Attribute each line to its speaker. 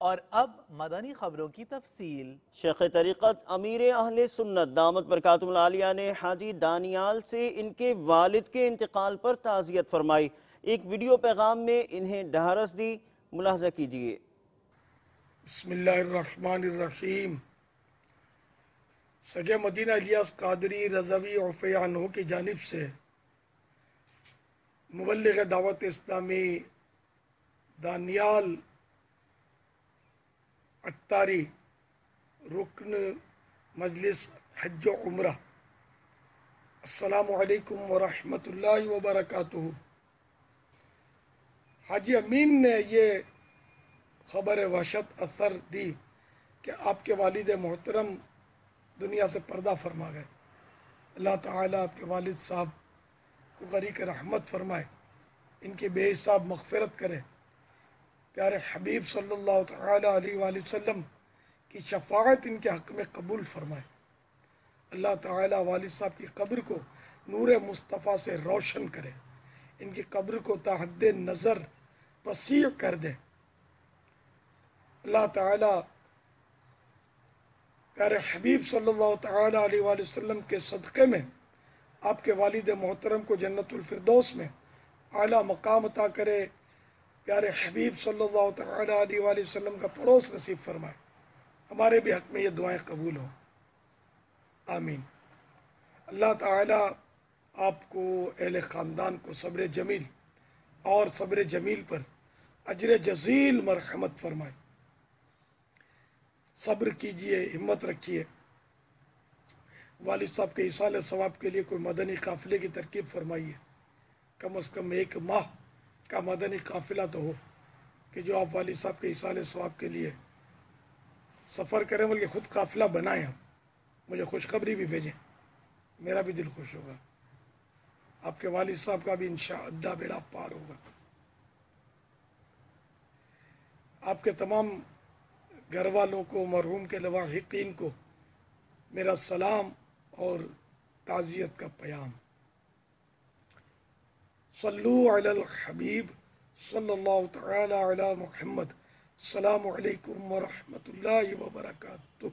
Speaker 1: اور اب مدنی خبروں کی تفصیل۔
Speaker 2: شیخ طریقت امیر اہل سنت دامت برکاتہ العالیہ نے حاجی دانیال سے ان کے والد کے انتقال پر تعزیت فرمائی۔ ایک ویڈیو پیغام میں انہیں ڈھارس دی، ملاحظہ کیجئے۔
Speaker 3: بسم اللہ الرحمن الرحیم۔ سگے مدینہ الیاس قادری رضوی عفو عنہ کی جانب سے مبلغ دعوت اسلامی دانیال عطاری رکن مجلس حج و عمرہ، السلام علیکم ورحمۃ اللہ وبرکاتہ۔ حاجی امین نے یہ خبر وحشت اثر دی کہ آپ کے والد محترم دنیا سے پردہ فرما گئے۔ اللہ تعالیٰ آپ کے والد صاحب کو غریق رحمت فرمائے، ان کی بے حساب مغفرت کرے، پیارے حبیب صلی اللہ تعالیٰ علیہ وآلہ وسلم کی شفاعت ان کے حق میں قبول فرمائے۔ اللہ تعالیٰ والد صاحب کی قبر کو نور مصطفیٰ سے روشن کرے، ان کی قبر کو تا حد نظر وسیع کر دے۔ اللہ تعالیٰ پیارے حبیب صلی اللہ تعالیٰ علیہ وآلہ وسلم کے صدقے میں آپ کے والد محترم کو جنت الفردوس میں اعلیٰ مقام عطا کرے، پیارے حبیب صلی اللہ تعالیٰ علیہ وآلہ وسلم کا پڑوس نصیب فرمائے۔ ہمارے بھی حق میں یہ دعائیں قبول ہوں، آمین۔ اللہ تعالیٰ آپ کو، اہل خاندان کو صبر جمیل اور صبر جمیل پر اجر جزیل مرحمت فرمائے۔ صبر کیجئے، ہمت رکھیے۔ والد صاحب کے ایصال ثواب کے لیے کوئی مدنی قافلے کی ترکیب فرمائیے، کم از کم 1 ماہ کا مدنی قافلہ تو ہو کہ جو آپ والد صاحب کے ایصال ثواب کے لیے سفر کریں، بلکہ خود قافلہ بنائیں، مجھے خوشخبری بھی بھیجیں، میرا بھی دل خوش ہوگا، آپ کے والد صاحب کا بھی انشاءاللہ بیڑا پار ہوگا۔ آپ کے تمام گھر والوں کو، مرحوم کے لواحقین کو میرا سلام اور تعزیت کا پیام۔ صلو علی الحبیب صلی اللہ تعالی علی محمد، السلام علیکم ورحمۃ اللہ وبرکاتہ۔